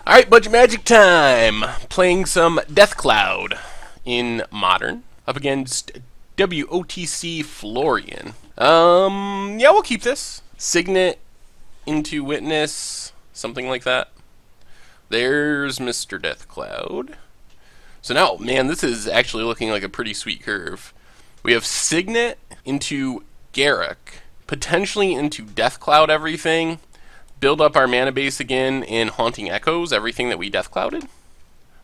Alright, Bunch of Magic time! Playing some Death Cloud in Modern, up against WOTC Florian. Yeah, we'll keep this. Signet into Witness, something like that. There's Mr. Death Cloud. So now, man, this is actually looking like a pretty sweet curve. We have Signet into Garrick, potentially into Death Cloud everything, build up our mana base again in Haunting Echoes, everything that we Death Clouded.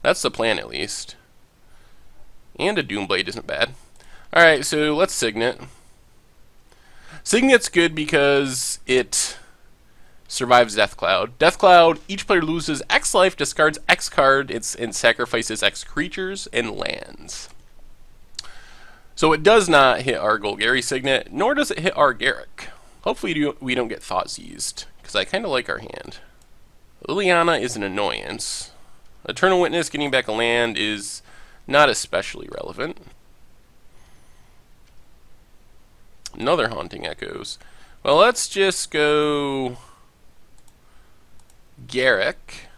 That's the plan, at least. And a Doomblade isn't bad. Alright, so let's Signet. Signet's good because it survives Death Cloud. Death Cloud, each player loses X life, discards X card, and sacrifices X creatures and lands. So it does not hit our Golgari Signet, nor does it hit our Garrick. Hopefully we don't get Thought Seized, because I kind of like our hand. Liliana is an annoyance. Eternal Witness getting back a land is not especially relevant. Another Haunting Echoes. Well, let's just go Garrick.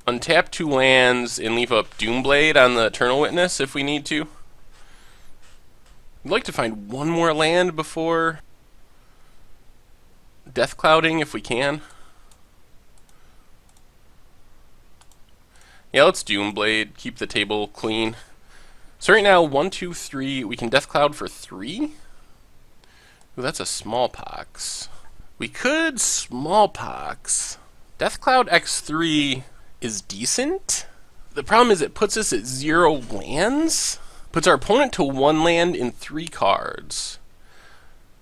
Untap 2 lands and leave up Doomblade on the Eternal Witness if we need to. I'd like to find one more land before Death Clouding if we can. Yeah, let's Doomblade, keep the table clean. So right now, 1, 2, 3, we can Death Cloud for 3? Ooh, that's a Smallpox. We could Smallpox. Death Cloud X3 is decent. The problem is it puts us at 0 lands. Puts our opponent to 1 land in 3 cards.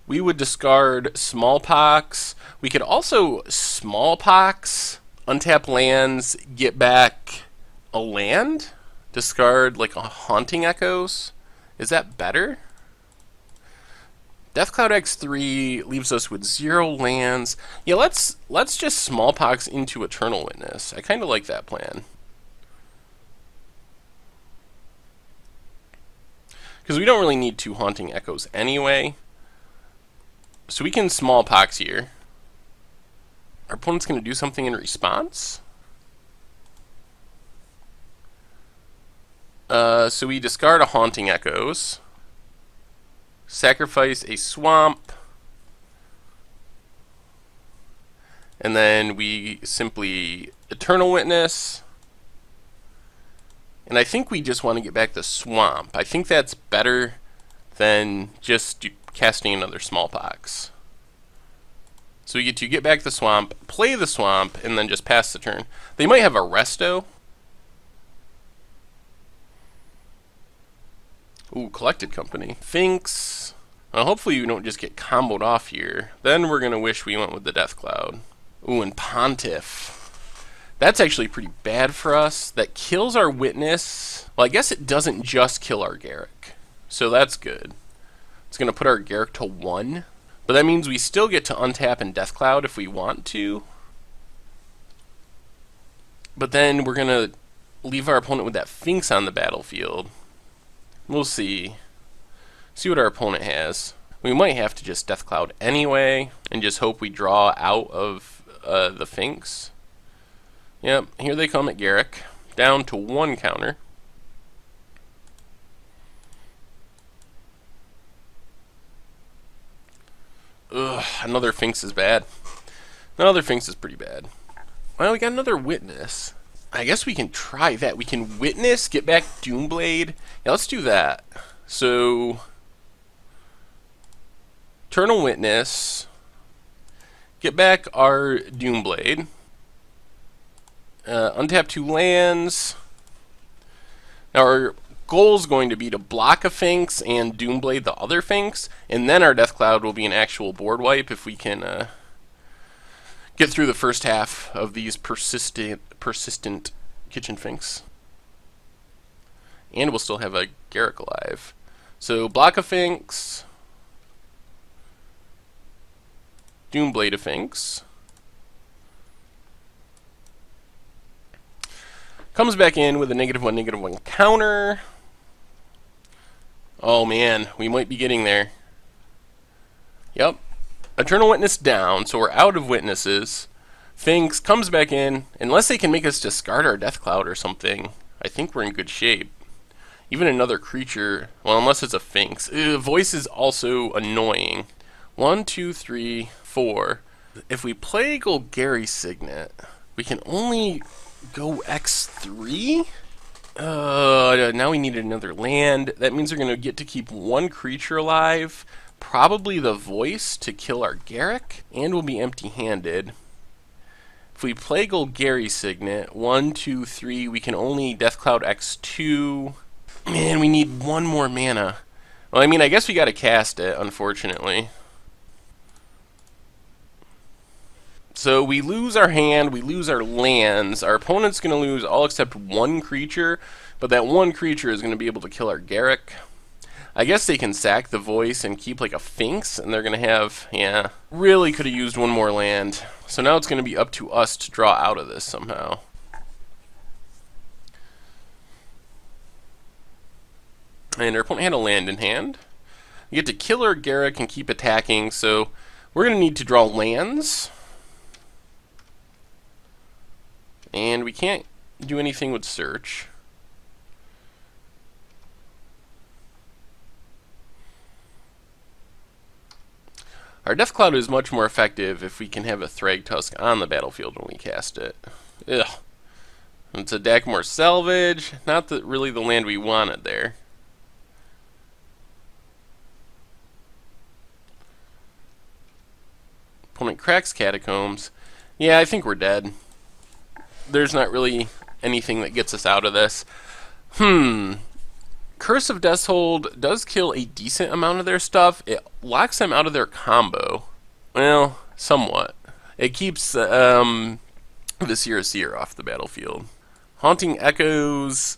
We would discard Smallpox. We could also Smallpox, untap lands, get back a land, discard like a Haunting Echoes. Is that better? Death Cloud X3 leaves us with 0 lands. Yeah, let's just Smallpox into Eternal Witness. I kind of like that plan. Because we don't really need 2 Haunting Echoes anyway. So we can Smallpox here. Our opponent's going to do something in response. So we discard a Haunting Echoes. Sacrifice a Swamp. And then we simply Eternal Witness. And I think we just want to get back the Swamp. I think that's better than just casting another Smallpox. So we get to get back the Swamp, play the Swamp, and then just pass the turn. They might have a Resto. Ooh, Collected Company. Finks. Hopefully you don't just get comboed off here. Then we're going to wish we went with the Death Cloud. Ooh, and Pontiff. That's actually pretty bad for us. That kills our Witness. Well, I guess it doesn't just kill our Garrick. So that's good. It's going to put our Garrick to 1. But that means we still get to untap and Death Cloud if we want to. But then we're going to leave our opponent with that Finks on the battlefield. We'll see. See what our opponent has. We might have to just Death Cloud anyway and just hope we draw out of the Finks. Yep, here they come at Garrick. Down to 1 counter. Ugh, another Finks is bad. Another Finks is pretty bad. Well, we got another Witness. I guess we can try that. We can Witness, get back Doomblade. Yeah, let's do that. So, Eternal Witness, get back our Doomblade. Untap 2 lands. Now our goal is going to be to block a Finks and Doomblade the other Finks, and then our Death Cloud will be an actual board wipe if we can get through the first half of these persistent Kitchen Finks. And we'll still have a Garrick alive. So block a Finks, Doomblade a Finks. Comes back in with a -1/-1 counter. Oh man, we might be getting there. Yep. Eternal Witness down, so we're out of witnesses. Finks comes back in. Unless they can make us discard our Death Cloud or something, I think we're in good shape. Even another creature, well, unless it's a Finks. Voice is also annoying. 1, 2, 3, 4. If we play Golgari Signet, we can only go X3? Now we need another land. That means we're going to get to keep one creature alive. Probably the Voice to kill our Garruk, and we'll be empty-handed. If we play Golgari Signet, 1, 2, 3, we can only Death Cloud X2. Man, we need one more mana. Well, I mean, I guess we gotta cast it, unfortunately. So we lose our hand, we lose our lands. Our opponent's gonna lose all except one creature, but that one creature is gonna be able to kill our Garruk. I guess they can sack the Voice and keep like a Finks, and they're gonna have, yeah, really could have used one more land. So now it's gonna be up to us to draw out of this somehow. And our opponent had a land in hand. We get to kill our Garruk and keep attacking, so we're going to need to draw lands. And we can't do anything with search. Our Death Cloud is much more effective if we can have a Thragtusk on the battlefield when we cast it. Ugh. It's a Dakmor Salvage. Not really the land we wanted there. Opponent cracks Catacombs. Yeah, I think we're dead. There's not really anything that gets us out of this. Curse of Deathhold does kill a decent amount of their stuff. It locks them out of their combo. Well, somewhat. It keeps the Seer off the battlefield. Haunting Echoes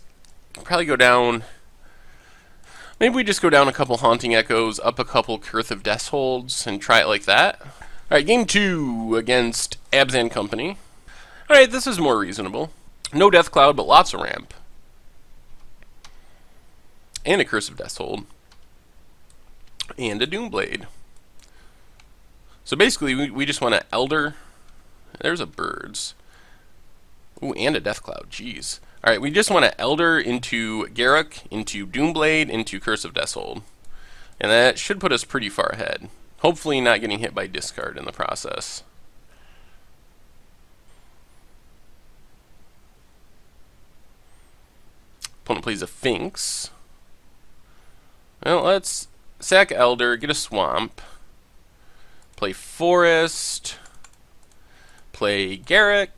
can probably go down. Maybe we just go down a couple Haunting Echoes, up a couple Curse of Deathholds, and try it like that. Alright, game 2 against Abzan Company. Alright, this is more reasonable. No Death Cloud, but lots of ramp. And a Curse of Deathhold. And a Doomblade. So basically, we just want to Elder. There's a Birds. Ooh, and a Death Cloud, jeez. Alright, we just want to Elder into Garruk, into Doomblade, into Curse of Deathhold. And that should put us pretty far ahead. Hopefully not getting hit by discard in the process. Opponent plays a Finks. Well, let's sack Elder, get a Swamp. Play Forest. Play Garruk.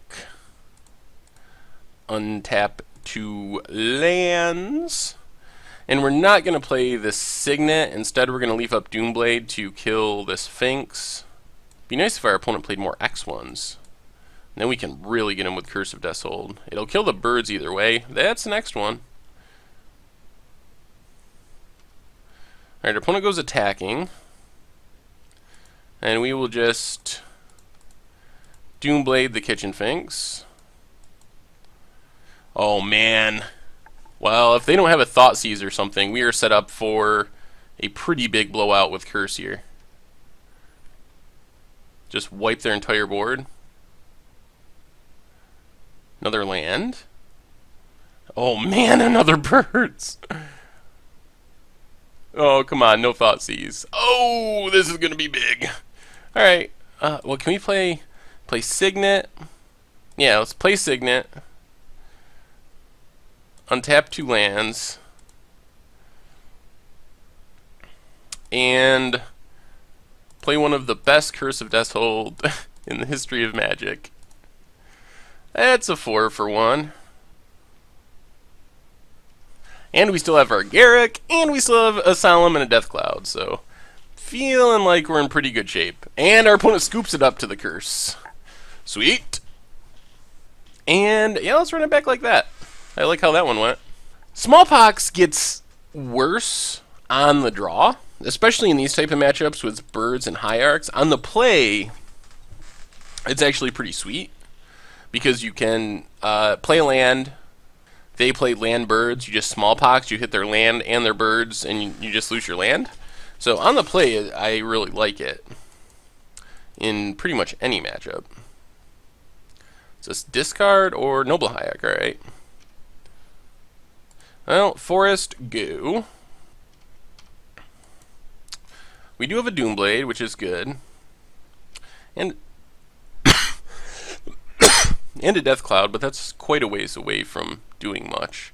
Untap 2 lands. And we're not going to play this Signet. Instead, we're going to leave up Doomblade to kill this Finks. Be nice if our opponent played more X1s. Then we can really get him with Curse of Deathhold. It'll kill the Birds either way. That's the next one. Alright, our opponent goes attacking. And we will just Doomblade the Kitchen Finks. Oh, man. Well, if they don't have a Thoughtseize or something, we are set up for a pretty big blowout with Curse here. Just wipe their entire board. Another land. Oh man, another Birds. Oh, come on, no Thoughtseize. Oh, this is gonna be big. Alright, well, can we play Signet? Yeah, let's play Signet. Untap 2 lands. And play one of the best Curse of Deathhold in the history of Magic. That's a 4 for 1. And we still have our Garruk, and we still have a Solemn and a Death Cloud, so feeling like we're in pretty good shape. And our opponent scoops it up to the Curse. Sweet. And yeah, let's run it back like that. I like how that one went. Smallpox gets worse on the draw, especially in these type of matchups with Birds and Hierarchs. On the play, it's actually pretty sweet because you can play land. They play land Birds. You just Smallpox. You hit their land and their Birds, and you just lose your land. So on the play, I really like it in pretty much any matchup. Is this discard or Noble Hayek? Alright. Well, Forest, go. We do have a Doomblade, which is good. And and a Death Cloud, but that's quite a ways away from doing much.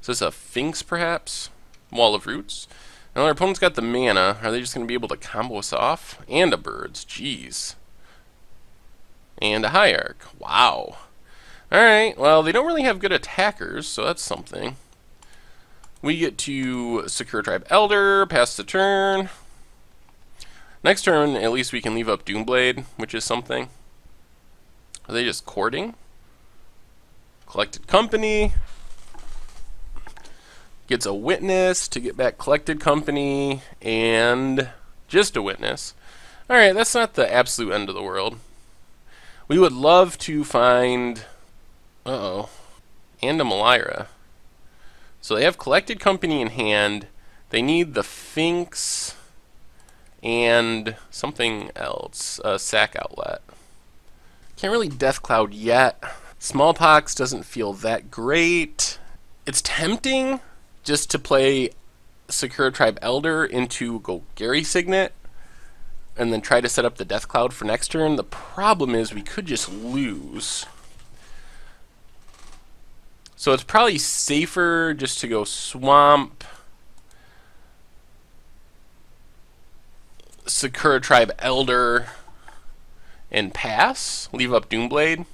Is this a Finks, perhaps? Wall of Roots. Now our opponent's got the mana. Are they just going to be able to combo us off? And a Birds. Jeez. And a Hierarch. Wow. Alright, well, they don't really have good attackers, so that's something. We get to Secure Tribe Elder, pass the turn. Next turn, at least we can leave up Doomblade, which is something. Are they just courting? Collected Company. Gets a Witness to get back Collected Company, and just a Witness. Alright, that's not the absolute end of the world. We would love to find... Uh-oh. And a Malira. So they have Collected Company in hand. They need the Finks and something else. A Sack Outlet. Can't really Death Cloud yet. Smallpox doesn't feel that great. It's tempting just to play Secure Tribe Elder into Golgari Signet and then try to set up the Death Cloud for next turn. The problem is we could just lose. So it's probably safer just to go Swamp, Secure Tribe Elder, and pass. Leave up Doomblade.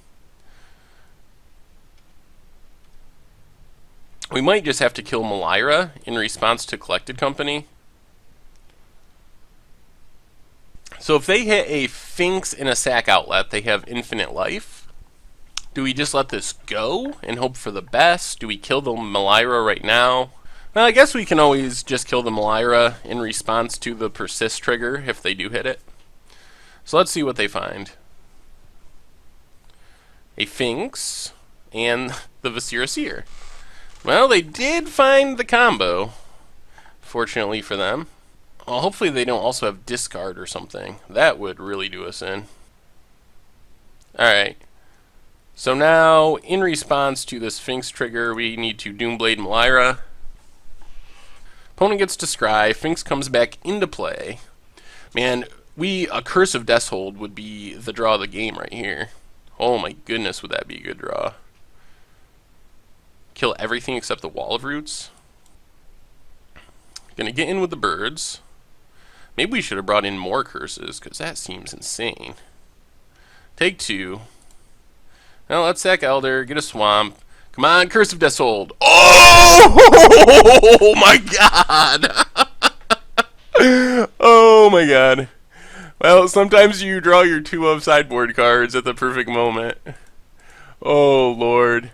We might just have to kill Malira in response to Collected Company. So if they hit a Finks and a Sack Outlet, they have infinite life. Do we just let this go and hope for the best? Do we kill the Malira right now? Well, I guess we can always just kill the Malira in response to the Persist trigger if they do hit it. So let's see what they find. A Finks and the Viscera Seer. Well, they did find the combo, fortunately for them. Well, hopefully they don't also have discard or something. That would really do us in. Alright. So now, in response to this Finks trigger, we need to Doomblade Malira. Opponent gets to scry. Finks comes back into play. Man, a Curse of Deathhold would be the draw of the game right here. Oh my goodness, would that be a good draw. Kill everything except the Wall of Roots. Gonna get in with the Birds. Maybe we should have brought in more curses, because that seems insane. Take 2. Now let's sack Elder, get a Swamp. Come on, Curse of Deathhold. Oh my god! Oh my god. Well, sometimes you draw your 2 of sideboard cards at the perfect moment. Oh lord.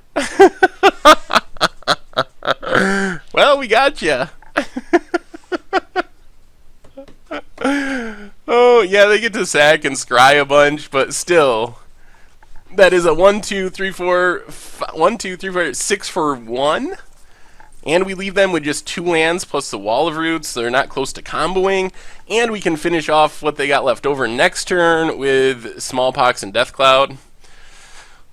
Well, we got ya. Oh yeah, they get to sack and scry a bunch, but still, that is a 1, 2, 3, 4, 6 for 1, and we leave them with just 2 lands plus the Wall of Roots. So they're not close to comboing, and we can finish off what they got left over next turn with Smallpox and Death Cloud.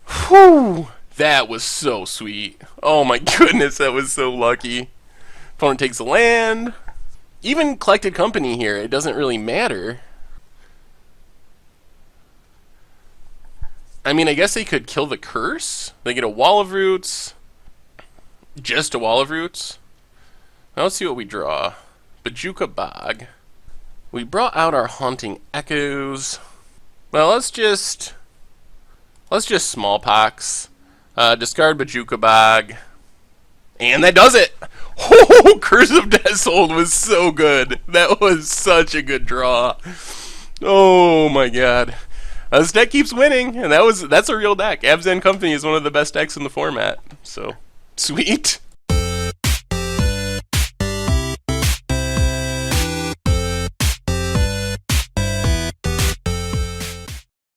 Whew, that was so sweet. Oh my goodness, that was so lucky. Opponent takes a land. Even Collected Company here, it doesn't really matter. I mean, I guess they could kill the curse. They get a Wall of Roots. Just a Wall of Roots. Now let's see what we draw. Bajuka Bog. We brought out our Haunting Echoes. Well, let's just Smallpox. Discard Bajuka Bog. And that does it! Oh, Curse of Deathhold was so good. That was such a good draw. Oh my god. This deck keeps winning, and that's a real deck. Abzan Company is one of the best decks in the format. So, sweet.